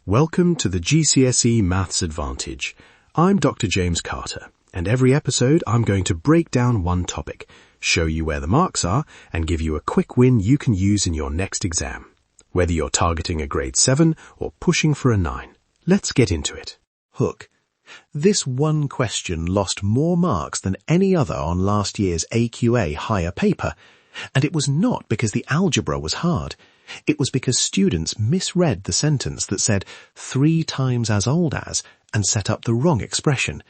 Welcome to the GCSE Maths Advantage. I'm Dr. James Carter, and every episode I'm going to break down one topic, show you where the marks are, and give you a quick win you can use in your next exam. Whether you're targeting a grade 7 or pushing for a 9. Let's get into it. Hook. This one question lost more marks than any other on last year's AQA higher paper, and it was not because the algebra was hard. It was because students misread the sentence that said 3 times as old as and set up the wrong expression.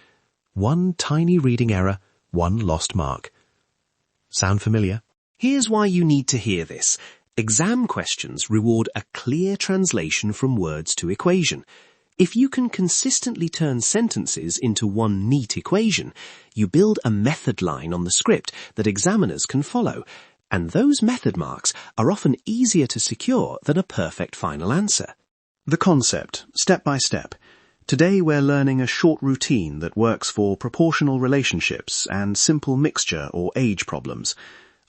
One tiny reading error, one lost mark. Sound familiar? Here's why you need to hear this. Exam questions reward a clear translation from words to equation. If you can consistently turn sentences into one neat equation, you build a method line on the script that examiners can follow. And those method marks are often easier to secure than a perfect final answer. The concept, step by step. Today we're learning a short routine that works for proportional relationships and simple mixture or age problems.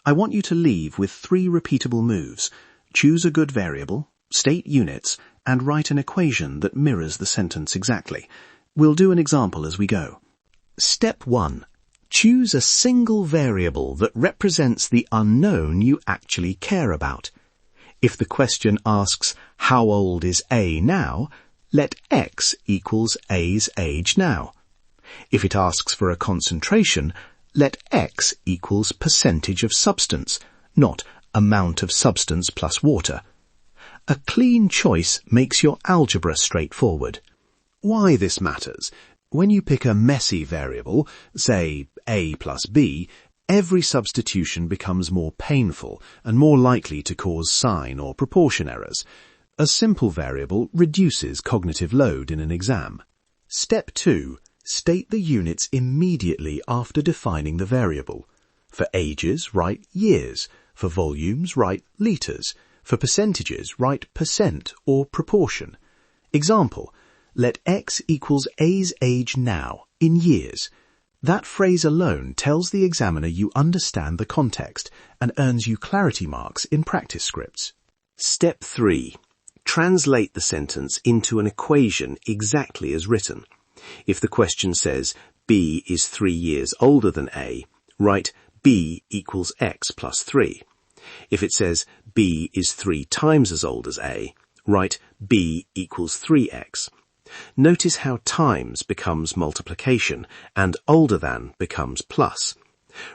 I want you to leave with 3 repeatable moves. Choose a good variable, state units, and write an equation that mirrors the sentence exactly. We'll do an example as we go. Step 1. Choose a single variable that represents the unknown you actually care about. If the question asks, how old is A now, let X equals A's age now. If it asks for a concentration, let X equals percentage of substance, not amount of substance plus water. A clean choice makes your algebra straightforward. Why this matters? When you pick a messy variable, say A plus B, every substitution becomes more painful and more likely to cause sign or proportion errors. A simple variable reduces cognitive load in an exam. Step 2. State the units immediately after defining the variable. For ages, write years. For volumes, write litres. For percentages, write percent or proportion. Example. Let X equals A's age now, in years. That phrase alone tells the examiner you understand the context and earns you clarity marks in practice scripts. Step 3. Translate the sentence into an equation exactly as written. If the question says B is 3 years older than A, write B equals X plus 3. If it says B is 3 times as old as A, write B equals 3X. Notice how times becomes multiplication and older than becomes plus.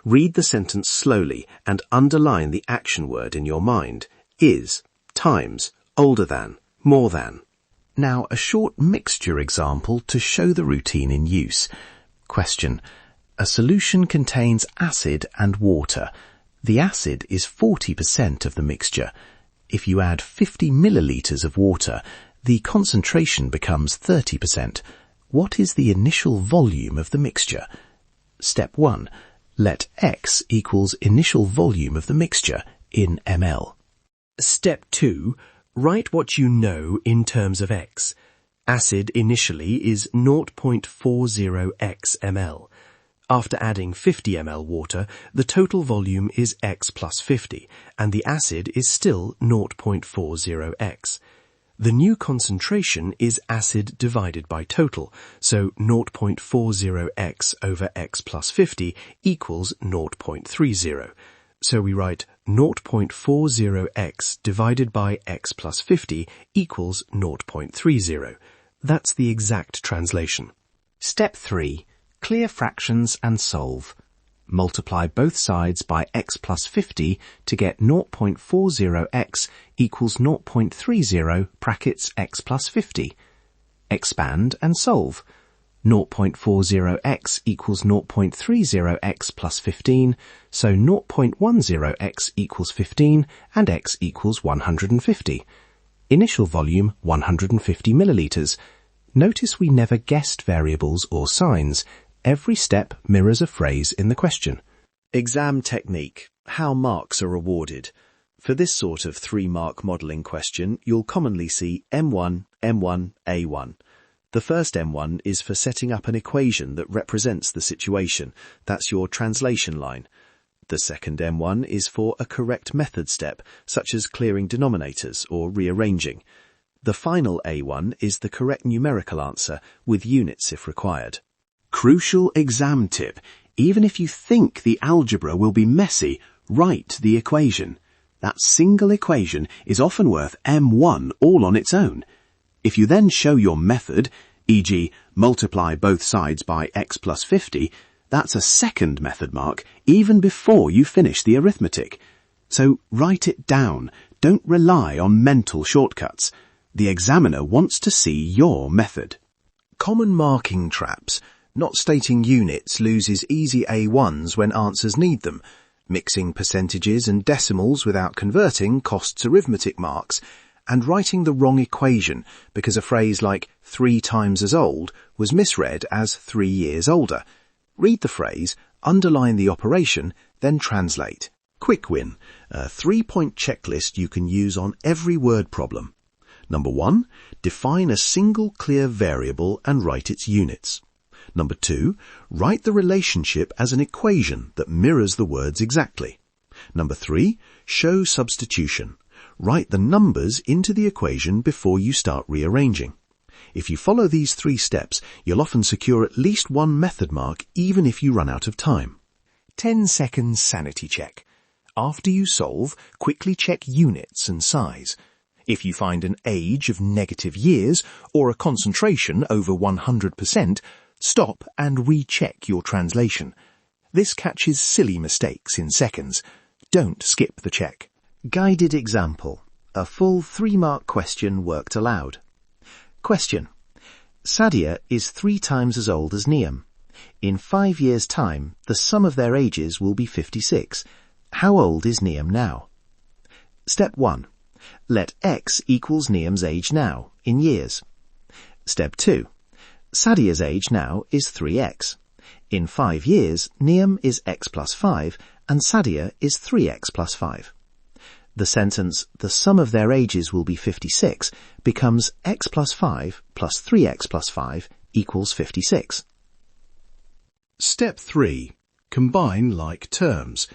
Read the sentence slowly and underline the action word in your mind. Is, times, older than, more than. Now a short mixture example to show the routine in use. Question. A solution contains acid and water. The acid is 40% of the mixture. If you add 50 milliliters of water, the concentration becomes 30%. What is the initial volume of the mixture? Step 1. Let X equals initial volume of the mixture in ml. Step 2. Write what you know in terms of X. Acid initially is 0.40 x ml. After adding 50 ml water, the total volume is X plus 50, and the acid is still 0.40 x. The new concentration is acid divided by total, so 0.40 x over X plus 50 equals 0.30. So we write 0.40 x divided by X plus 50 equals 0.30. That's the exact translation. Step 3. Clear fractions and solve. Multiply both sides by X plus 50 to get 0.40x equals 0.30 brackets X plus 50. Expand and solve. 0.40x equals 0.30x plus 15, so 0.10x equals 15 and x equals 150. Initial volume 150 milliliters. Notice we never guessed variables or signs. Every step mirrors a phrase in the question. Exam technique. How marks are awarded. For this sort of 3-mark modelling question, you'll commonly see M1, M1, A1. The first M1 is for setting up an equation that represents the situation. That's your translation line. The second M1 is for a correct method step, such as clearing denominators or rearranging. The final A1 is the correct numerical answer, with units if required. Crucial exam tip. Even if you think the algebra will be messy, write the equation. That single equation is often worth M1 all on its own. If you then show your method, e.g. multiply both sides by x plus 50, that's a second method mark even before you finish the arithmetic. So write it down. Don't rely on mental shortcuts. The examiner wants to see your method. Common marking traps. Not stating units loses easy A1s when answers need them. Mixing percentages and decimals without converting costs arithmetic marks. And writing the wrong equation because a phrase like 3 times as old was misread as 3 years older. Read the phrase, underline the operation, then translate. Quick win. A 3-point checklist you can use on every word problem. Number 1, define a single clear variable and write its units. Number 2, write the relationship as an equation that mirrors the words exactly. Number 3, show substitution. Write the numbers into the equation before you start rearranging. If you follow these 3 steps, you'll often secure at least 1 method mark even if you run out of time. 10 seconds sanity check. After you solve, quickly check units and size. If you find an age of negative years or a concentration over 100%, stop and recheck your translation. This catches silly mistakes in seconds. Don't skip the check. Guided example. A full 3-mark question worked aloud. Question. Sadia is 3 times as old as Niam. In 5 years' time, the sum of their ages will be 56. How old is Niam now? Step 1. Let x equals Niam's age now, in years. Step 2. Sadia's age now is 3x. In 5 years, Niam is x plus 5 and Sadia is 3x plus 5. The sentence, the sum of their ages will be 56, becomes x plus 5 plus 3x plus 5 equals 56. Step 3. Combine like terms.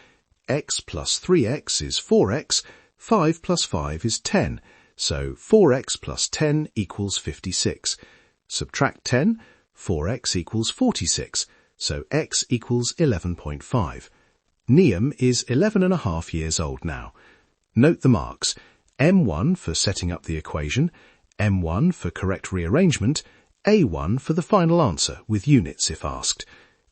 X plus 3x is 4x, 5 plus 5 is 10, so 4x plus 10 equals 56. Subtract 10, 4x equals 46, so x equals 11.5. Niam is 11.5 years old now. Note the marks. M1 for setting up the equation, M1 for correct rearrangement, A1 for the final answer with units if asked.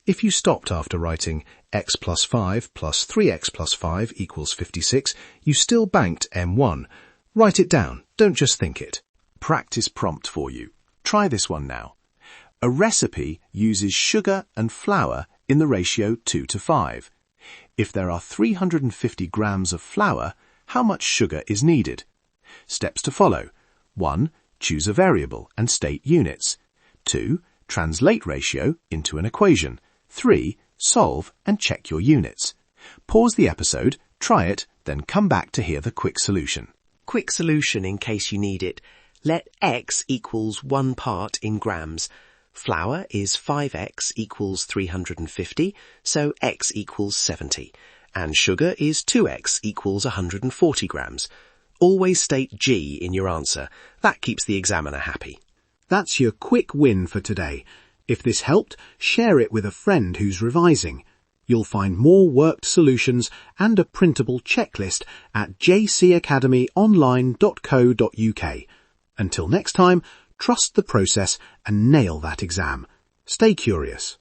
If you stopped after writing x plus 5 plus 3x plus 5 equals 56, you still banked M1. Write it down, don't just think it. Practice prompt for you. Try this one now. A recipe uses sugar and flour in the ratio 2:5. If there are 350 grams of flour, how much sugar is needed? Steps to follow. 1. Choose a variable and state units. 2. Translate ratio into an equation. 3. Solve and check your units. Pause the episode, try it, then come back to hear the quick solution. Quick solution in case you need it. Let x equals 1 part in grams. Flour is 5x equals 350, so x equals 70. And sugar is 2x equals 140 grams. Always state G in your answer. That keeps the examiner happy. That's your quick win for today. If this helped, share it with a friend who's revising. You'll find more worked solutions and a printable checklist at jcacademyonline.co.uk. Until next time, trust the process and nail that exam. Stay curious.